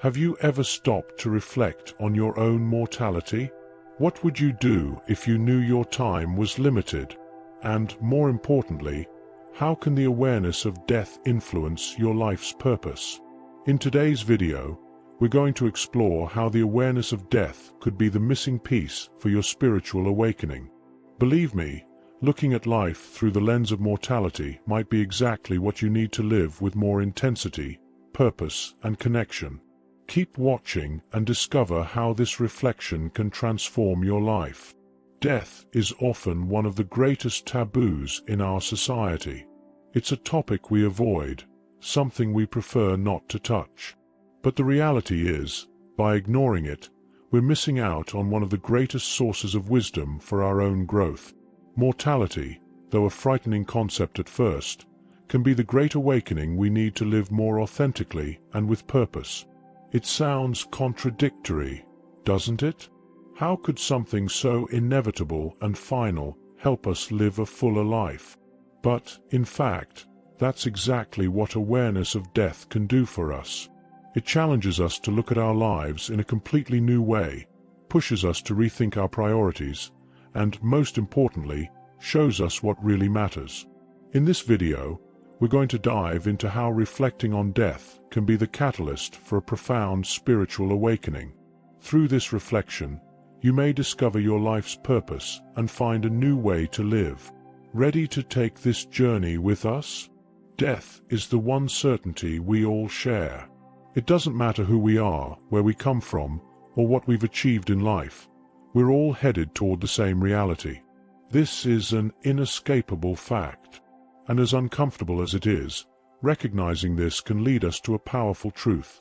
Have you ever stopped to reflect on your own mortality? What would you do if you knew your time was limited? And, more importantly, how can the awareness of death influence your life's purpose? In today's video, we're going to explore how the awareness of death could be the missing piece for your spiritual awakening. Believe me, looking at life through the lens of mortality might be exactly what you need to live with more intensity, purpose, and connection. Keep watching and discover how this reflection can transform your life. Death is often one of the greatest taboos in our society. It's a topic we avoid, something we prefer not to touch. But the reality is, by ignoring it, we're missing out on one of the greatest sources of wisdom for our own growth. Mortality, though a frightening concept at first, can be the great awakening we need to live more authentically and with purpose. It sounds contradictory, doesn't it? How could something so inevitable and final help us live a fuller life? But, in fact, that's exactly what awareness of death can do for us. It challenges us to look at our lives in a completely new way, pushes us to rethink our priorities, and, most importantly, shows us what really matters. In this video, we're going to dive into how reflecting on death can be the catalyst for a profound spiritual awakening. Through this reflection, you may discover your life's purpose and find a new way to live. Ready to take this journey with us? Death is the one certainty we all share. It doesn't matter who we are, where we come from, or what we've achieved in life. We're all headed toward the same reality. This is an inescapable fact. And as uncomfortable as it is, recognizing this can lead us to a powerful truth.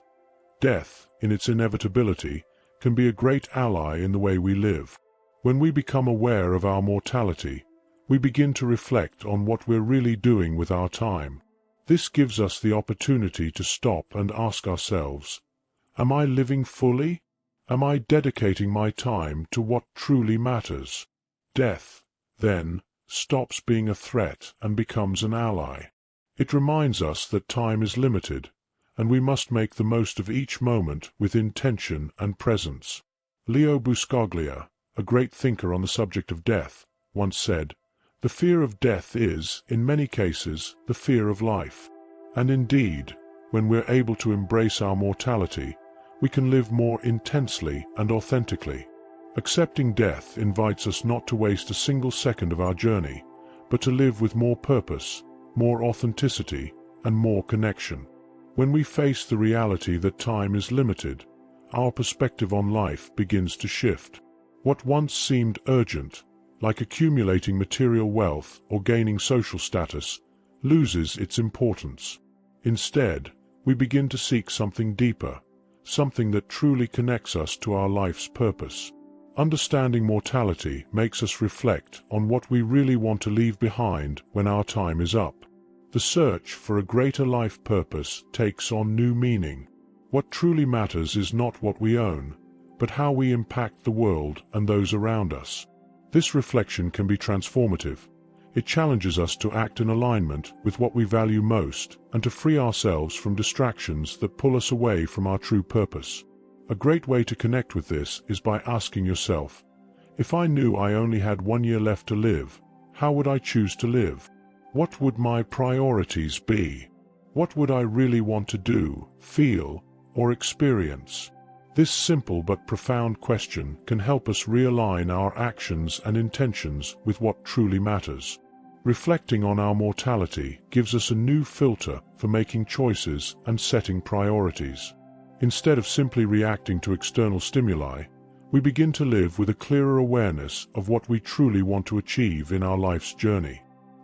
Death, in its inevitability, can be a great ally in the way we live. When we become aware of our mortality, we begin to reflect on what we're really doing with our time. This gives us the opportunity to stop and ask ourselves, am I living fully? Am I dedicating my time to what truly matters? Death, then, stops being a threat and becomes an ally. It reminds us that time is limited, and we must make the most of each moment with intention and presence. Leo Buscaglia, a great thinker on the subject of death, once said, "The fear of death is, in many cases, the fear of life." And indeed, when we're able to embrace our mortality, we can live more intensely and authentically. Accepting death invites us not to waste a single second of our journey, but to live with more purpose, more authenticity, and more connection. When we face the reality that time is limited, our perspective on life begins to shift. What once seemed urgent, like accumulating material wealth or gaining social status, loses its importance. Instead, we begin to seek something deeper, something that truly connects us to our life's purpose. Understanding mortality makes us reflect on what we really want to leave behind when our time is up. The search for a greater life purpose takes on new meaning. What truly matters is not what we own, but how we impact the world and those around us. This reflection can be transformative. It challenges us to act in alignment with what we value most and to free ourselves from distractions that pull us away from our true purpose. A great way to connect with this is by asking yourself, if I knew I only had 1 year left to live, how would I choose to live? What would my priorities be? What would I really want to do, feel, or experience? This simple but profound question can help us realign our actions and intentions with what truly matters. Reflecting on our mortality gives us a new filter for making choices and setting priorities. Instead of simply reacting to external stimuli, we begin to live with a clearer awareness of what we truly want to achieve in our life's journey.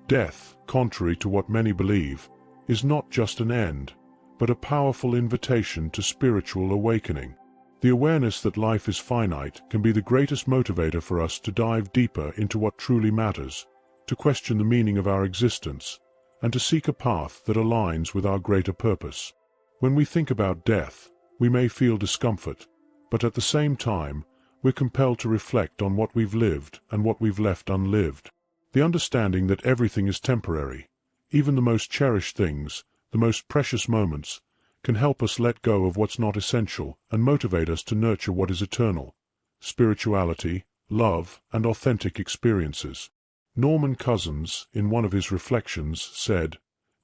Death, contrary to what many believe, is not just an end, but a powerful invitation to spiritual awakening. The awareness that life is finite can be the greatest motivator for us to dive deeper into what truly matters, to question the meaning of our existence, and to seek a path that aligns with our greater purpose. When we think about death, we may feel discomfort, but at the same time, we're compelled to reflect on what we've lived and what we've left unlived. The understanding that everything is temporary, even the most cherished things, the most precious moments, can help us let go of what's not essential and motivate us to nurture what is eternal: spirituality, love, and authentic experiences. Norman Cousins, in one of his reflections, said,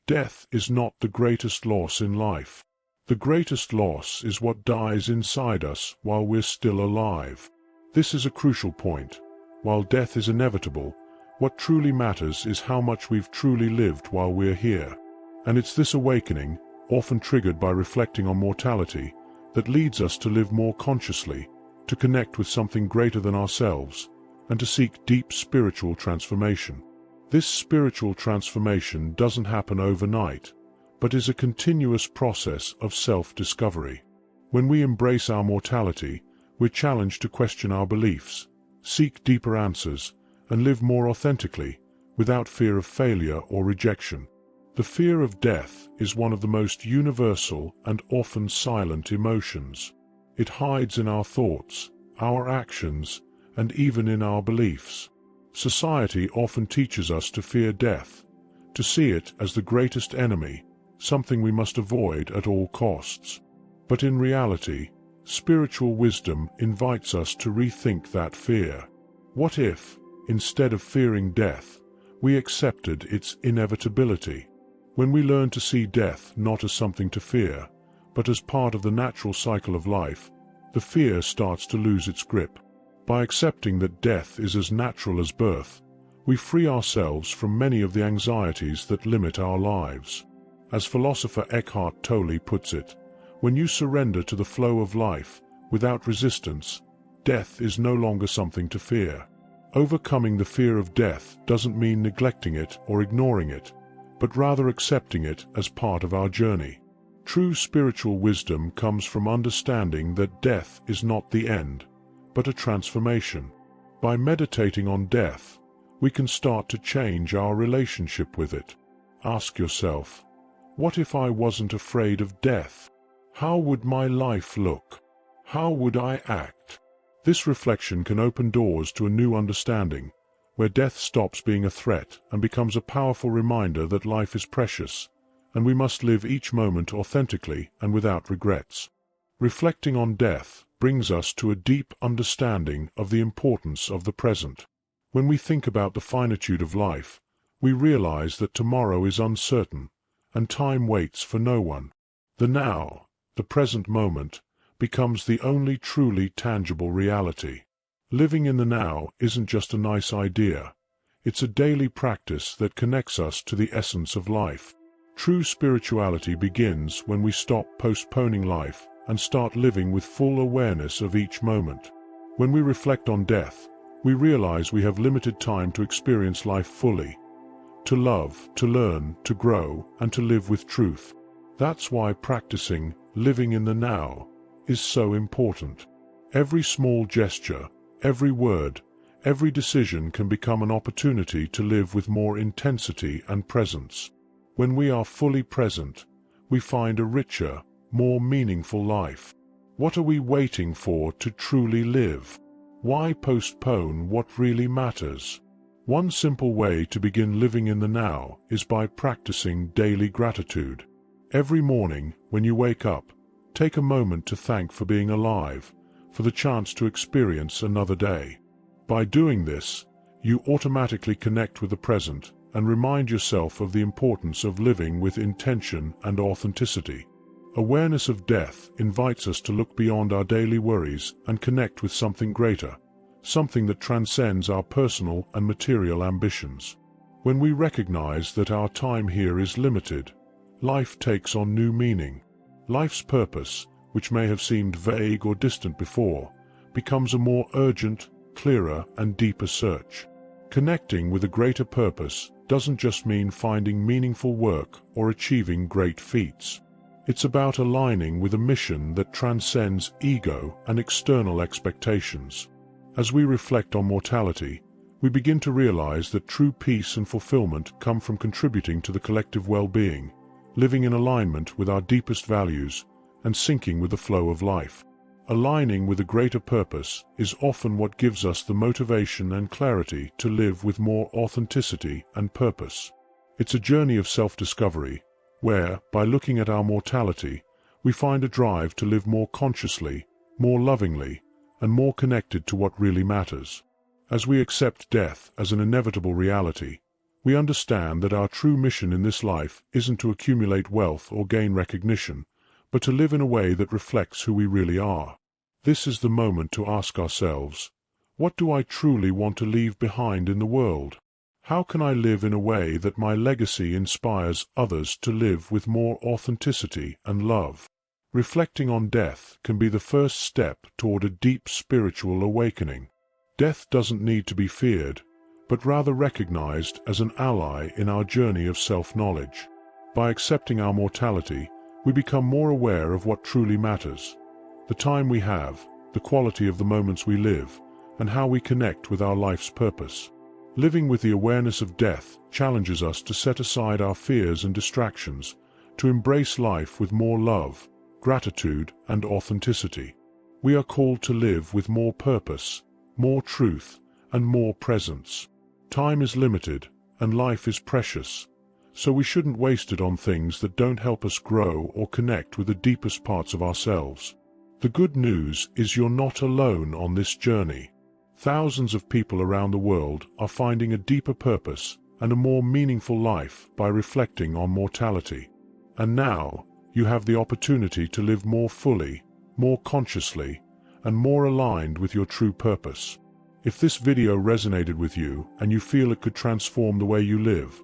"Death is not the greatest loss in life. The greatest loss is what dies inside us while we're still alive." This is a crucial point. While death is inevitable, what truly matters is how much we've truly lived while we're here. And it's this awakening, often triggered by reflecting on mortality, that leads us to live more consciously, to connect with something greater than ourselves, and to seek deep spiritual transformation. This spiritual transformation doesn't happen overnight, but is a continuous process of self-discovery. When we embrace our mortality, we're challenged to question our beliefs, seek deeper answers, and live more authentically, without fear of failure or rejection. The fear of death is one of the most universal and often silent emotions. It hides in our thoughts, our actions, and even in our beliefs. Society often teaches us to fear death, to see it as the greatest enemy, something we must avoid at all costs. But in reality, spiritual wisdom invites us to rethink that fear. What if, instead of fearing death, we accepted its inevitability? When we learn to see death not as something to fear, but as part of the natural cycle of life, the fear starts to lose its grip. By accepting that death is as natural as birth, we free ourselves from many of the anxieties that limit our lives. As philosopher Eckhart Tolle puts it, when you surrender to the flow of life, without resistance, death is no longer something to fear. Overcoming the fear of death doesn't mean neglecting it or ignoring it, but rather accepting it as part of our journey. True spiritual wisdom comes from understanding that death is not the end, but a transformation. By meditating on death, we can start to change our relationship with it. Ask yourself, what if I wasn't afraid of death? How would my life look? How would I act? This reflection can open doors to a new understanding, where death stops being a threat and becomes a powerful reminder that life is precious, and we must live each moment authentically and without regrets. Reflecting on death brings us to a deep understanding of the importance of the present. When we think about the finitude of life, we realize that tomorrow is uncertain, and time waits for no one. The now, the present moment, becomes the only truly tangible reality. Living in the now isn't just a nice idea. It's a daily practice that connects us to the essence of life. True spirituality begins when we stop postponing life and start living with full awareness of each moment. When we reflect on death, we realize we have limited time to experience life fully, to love, to learn, to grow, and to live with truth. That's why practicing living in the now is so important. Every small gesture, every word, every decision can become an opportunity to live with more intensity and presence. When we are fully present, we find a richer, more meaningful life. What are we waiting for to truly live? Why postpone what really matters? One simple way to begin living in the now is by practicing daily gratitude. Every morning, when you wake up, take a moment to thank for being alive, for the chance to experience another day. By doing this, you automatically connect with the present and remind yourself of the importance of living with intention and authenticity. Awareness of death invites us to look beyond our daily worries and connect with something greater, something that transcends our personal and material ambitions. When we recognize that our time here is limited, life takes on new meaning. Life's purpose, which may have seemed vague or distant before, becomes a more urgent, clearer, and deeper search. Connecting with a greater purpose doesn't just mean finding meaningful work or achieving great feats. It's about aligning with a mission that transcends ego and external expectations. As we reflect on mortality, we begin to realize that true peace and fulfillment come from contributing to the collective well-being, living in alignment with our deepest values, and syncing with the flow of life. Aligning with a greater purpose is often what gives us the motivation and clarity to live with more authenticity and purpose. It's a journey of self-discovery, where, by looking at our mortality, we find a drive to live more consciously, more lovingly, and more connected to what really matters. As we accept death as an inevitable reality, we understand that our true mission in this life isn't to accumulate wealth or gain recognition, but to live in a way that reflects who we really are. This is the moment to ask ourselves, what do I truly want to leave behind in the world? How can I live in a way that my legacy inspires others to live with more authenticity and love? Reflecting on death can be the first step toward a deep spiritual awakening. Death doesn't need to be feared, but rather recognized as an ally in our journey of self-knowledge. By accepting our mortality, we become more aware of what truly matters: the time we have, the quality of the moments we live, and how we connect with our life's purpose. Living with the awareness of death challenges us to set aside our fears and distractions, to embrace life with more love, gratitude, and authenticity. We are called to live with more purpose, more truth, and more presence. Time is limited, and life is precious, so we shouldn't waste it on things that don't help us grow or connect with the deepest parts of ourselves. The good news is you're not alone on this journey. Thousands of people around the world are finding a deeper purpose and a more meaningful life by reflecting on mortality. And now, you have the opportunity to live more fully, more consciously, and more aligned with your true purpose. If this video resonated with you and you feel it could transform the way you live,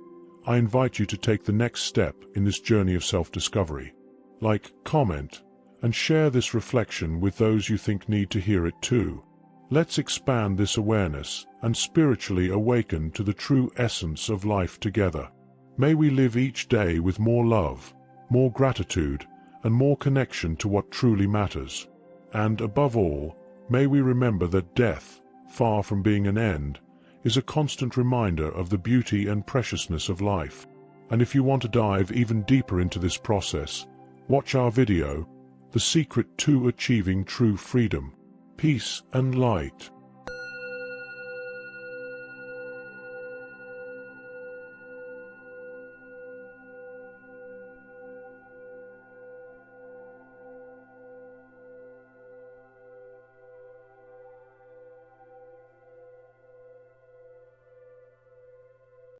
I invite you to take the next step in this journey of self-discovery. Like, comment, and share this reflection with those you think need to hear it too. Let's expand this awareness and spiritually awaken to the true essence of life together. May we live each day with more love, more gratitude, and more connection to what truly matters. And above all, may we remember that death, far from being an end, is a constant reminder of the beauty and preciousness of life. And if you want to dive even deeper into this process, watch our video, The Secret to Achieving True Freedom. Peace and light.